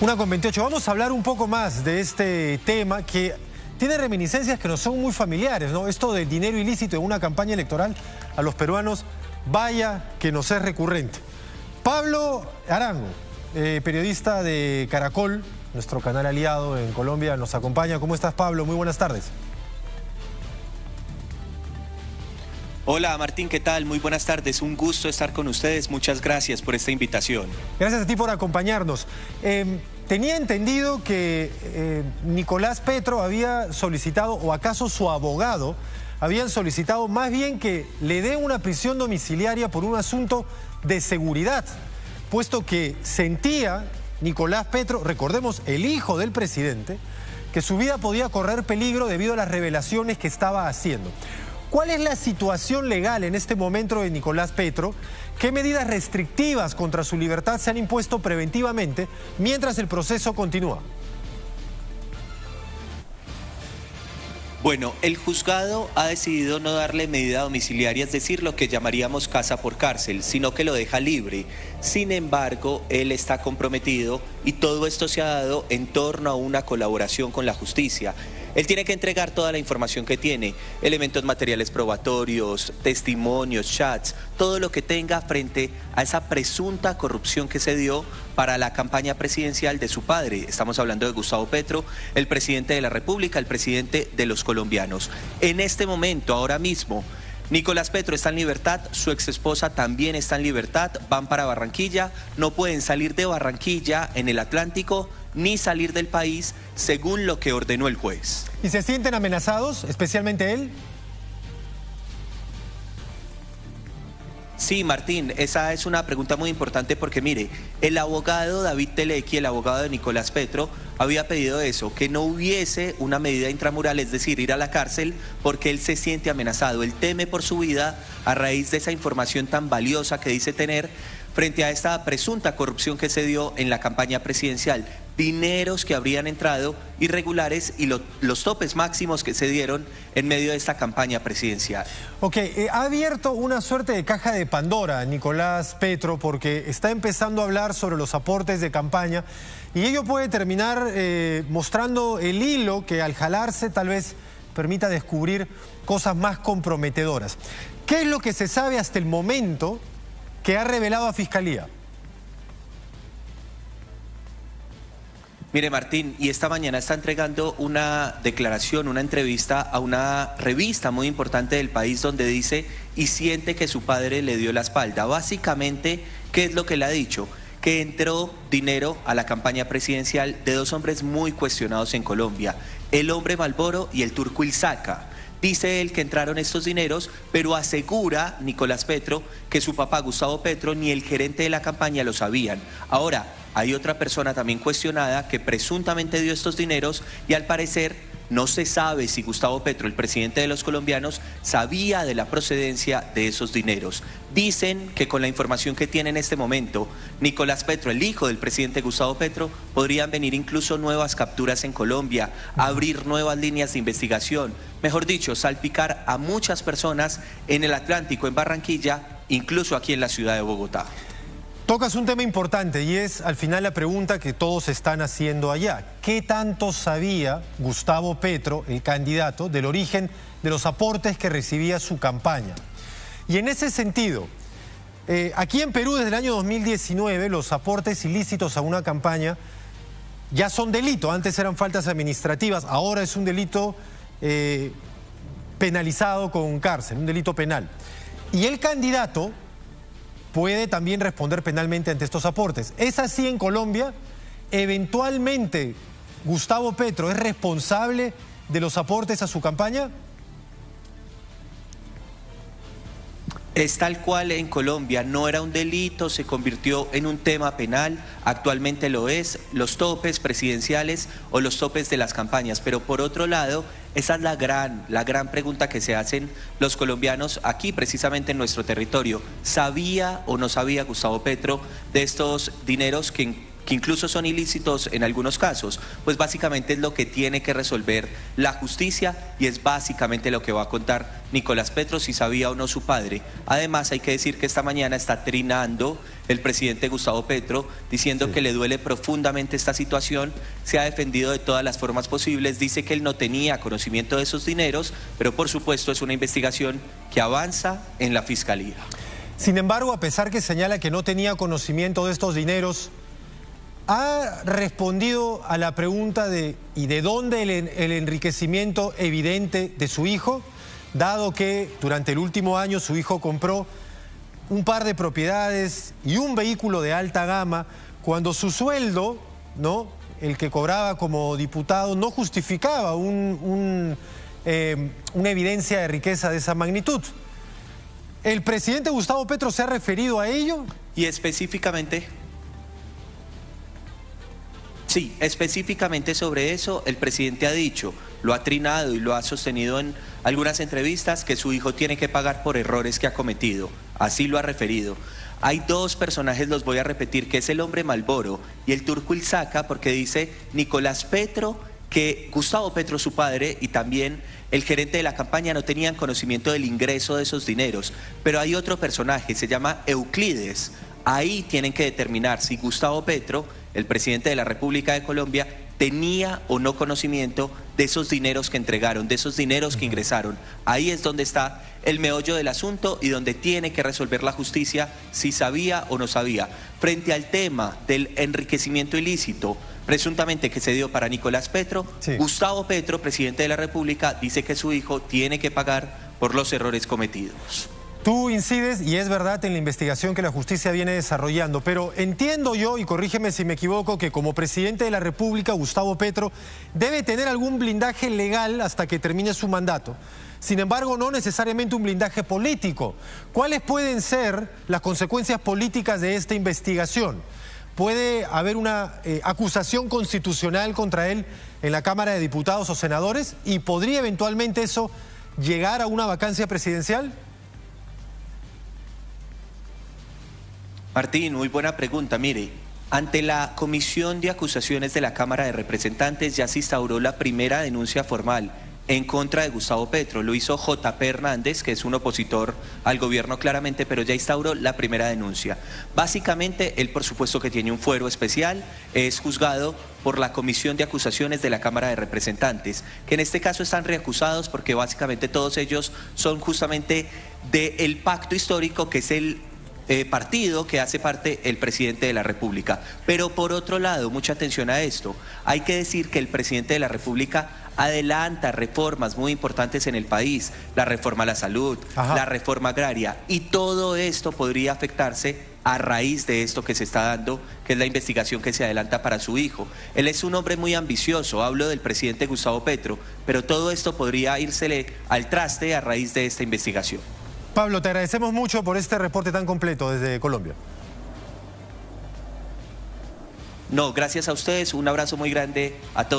1:28. Vamos a hablar un poco más de este tema que tiene reminiscencias que nos son muy familiares, ¿no? Esto del dinero ilícito en una campaña electoral a los peruanos, vaya que nos es recurrente. Pablo Arango, periodista de Caracol, nuestro canal aliado en Colombia, nos acompaña. ¿Cómo estás, Pablo? Muy buenas tardes. Hola Martín, ¿qué tal? Muy buenas tardes, un gusto estar con ustedes, muchas gracias por esta invitación. Gracias a ti por acompañarnos. Tenía entendido que Nicolás Petro había solicitado, o acaso su abogado, habían solicitado más bien que le den una prisión domiciliaria por un asunto de seguridad, puesto que sentía Nicolás Petro, recordemos, el hijo del presidente, que su vida podía correr peligro debido a las revelaciones que estaba haciendo. ¿Cuál es la situación legal en este momento de Nicolás Petro? ¿Qué medidas restrictivas contra su libertad se han impuesto preventivamente mientras el proceso continúa? Bueno, el juzgado ha decidido no darle medida domiciliaria, es decir, lo que llamaríamos casa por cárcel, sino que lo deja libre. Sin embargo, él está comprometido y todo esto se ha dado en torno a una colaboración con la justicia. Él tiene que entregar toda la información que tiene, elementos materiales probatorios, testimonios, chats, todo lo que tenga frente a esa presunta corrupción que se dio para la campaña presidencial de su padre. Estamos hablando de Gustavo Petro, el presidente de la República, el presidente de los colombianos. En este momento, ahora mismo, Nicolás Petro está en libertad, su exesposa también está en libertad, van para Barranquilla, no pueden salir de Barranquilla en el Atlántico ni salir del país según lo que ordenó el juez. ¿Y se sienten amenazados, especialmente él? Sí, Martín, esa es una pregunta muy importante porque mire, el abogado David Telequi, el abogado de Nicolás Petro, había pedido eso, que no hubiese una medida intramural, es decir, ir a la cárcel, porque él se siente amenazado, él teme por su vida a raíz de esa información tan valiosa que dice tener frente a esta presunta corrupción que se dio en la campaña presidencial, dineros que habrían entrado irregulares y los topes máximos que se dieron en medio de esta campaña presidencial. Ok, ha abierto una suerte de caja de Pandora Nicolás Petro porque está empezando a hablar sobre los aportes de campaña y ello puede terminar mostrando el hilo que al jalarse tal vez permita descubrir cosas más comprometedoras. ¿Qué es lo que se sabe hasta el momento que ha revelado a Fiscalía? Mire, Martín, y esta mañana está entregando una declaración, una entrevista a una revista muy importante del país donde dice y siente que su padre le dio la espalda. Básicamente, ¿qué es lo que le ha dicho? Que entró dinero a la campaña presidencial de dos hombres muy cuestionados en Colombia, el hombre Malboro y el turco Ilzaca. Dice él que entraron estos dineros, pero asegura Nicolás Petro que su papá Gustavo Petro ni el gerente de la campaña lo sabían. Ahora, hay otra persona también cuestionada que presuntamente dio estos dineros y al parecer no se sabe si Gustavo Petro, el presidente de los colombianos, sabía de la procedencia de esos dineros. Dicen que con la información que tiene en este momento, Nicolás Petro, el hijo del presidente Gustavo Petro, podrían venir incluso nuevas capturas en Colombia, abrir nuevas líneas de investigación, mejor dicho, salpicar a muchas personas en el Atlántico, en Barranquilla, incluso aquí en la ciudad de Bogotá. Tocas un tema importante y es al final la pregunta que todos están haciendo allá. ¿Qué tanto sabía Gustavo Petro, el candidato, del origen de los aportes que recibía su campaña? Y en ese sentido, aquí en Perú desde el año 2019 los aportes ilícitos a una campaña ya son delito. Antes eran faltas administrativas, ahora es un delito penalizado con cárcel, un delito penal. Y el candidato puede también responder penalmente ante estos aportes. ¿Es así en Colombia? ¿Eventualmente Gustavo Petro es responsable de los aportes a su campaña? Es tal cual en Colombia, no era un delito, se convirtió en un tema penal, actualmente lo es, los topes presidenciales o los topes de las campañas, pero por otro lado, esa es la gran pregunta que se hacen los colombianos aquí precisamente en nuestro territorio. ¿Sabía o no sabía Gustavo Petro de estos dineros que que incluso son ilícitos en algunos casos, pues básicamente es lo que tiene que resolver la justicia y es básicamente lo que va a contar Nicolás Petro, si sabía o no su padre. Además, hay que decir que esta mañana está trinando el presidente Gustavo Petro, diciendo que le duele profundamente esta situación, se ha defendido de todas las formas posibles, dice que él no tenía conocimiento de esos dineros, pero por supuesto es una investigación que avanza en la Fiscalía. Sin embargo, a pesar que señala que no tenía conocimiento de estos dineros, ¿ha respondido a la pregunta de ¿y de dónde el enriquecimiento evidente de su hijo? Dado que durante el último año su hijo compró un par de propiedades y un vehículo de alta gama, cuando su sueldo, ¿no?, el que cobraba como diputado, no justificaba una evidencia de riqueza de esa magnitud. ¿El presidente Gustavo Petro se ha referido a ello? Y específicamente... Sí, específicamente sobre eso el presidente ha dicho, lo ha trinado y lo ha sostenido en algunas entrevistas, que su hijo tiene que pagar por errores que ha cometido. Así lo ha referido. Hay dos personajes, los voy a repetir, que es el hombre Malboro y el turco Ilzaca, porque dice Nicolás Petro que Gustavo Petro, su padre, y también el gerente de la campaña no tenían conocimiento del ingreso de esos dineros. Pero hay otro personaje, se llama Euclides. Ahí tienen que determinar si Gustavo Petro, el presidente de la República de Colombia, tenía o no conocimiento de esos dineros que entregaron, de esos dineros que ingresaron. Ahí es donde está el meollo del asunto y donde tiene que resolver la justicia si sabía o no sabía. Frente al tema del enriquecimiento ilícito, presuntamente que se dio para Nicolás Petro, sí. Gustavo Petro, presidente de la República, dice que su hijo tiene que pagar por los errores cometidos. Tú incides, y es verdad, en la investigación que la justicia viene desarrollando, pero entiendo yo, y corrígeme si me equivoco, que como presidente de la República, Gustavo Petro debe tener algún blindaje legal hasta que termine su mandato. Sin embargo, no necesariamente un blindaje político. ¿Cuáles pueden ser las consecuencias políticas de esta investigación? ¿Puede haber una acusación constitucional contra él en la Cámara de Diputados o Senadores? ¿Y podría eventualmente eso llegar a una vacancia presidencial? Martín, muy buena pregunta. Mire, ante la Comisión de Acusaciones de la Cámara de Representantes ya se instauró la primera denuncia formal en contra de Gustavo Petro. Lo hizo J.P. Hernández, que es un opositor al gobierno claramente, pero ya instauró la primera denuncia. Básicamente, él por supuesto que tiene un fuero especial, es juzgado por la Comisión de Acusaciones de la Cámara de Representantes, que en este caso están reacusados porque básicamente todos ellos son justamente del pacto histórico que es el partido que hace parte el presidente de la República. Pero por otro lado, mucha atención a esto, hay que decir que el presidente de la República adelanta reformas muy importantes en el país, la reforma a la salud, la reforma agraria, y todo esto podría afectarse a raíz de esto que se está dando, que es la investigación que se adelanta para su hijo. Él es un hombre muy ambicioso, hablo del presidente Gustavo Petro, pero todo esto podría írsele al traste a raíz de esta investigación. Pablo, te agradecemos mucho por este reporte tan completo desde Colombia. No, gracias a ustedes, un abrazo muy grande a todos.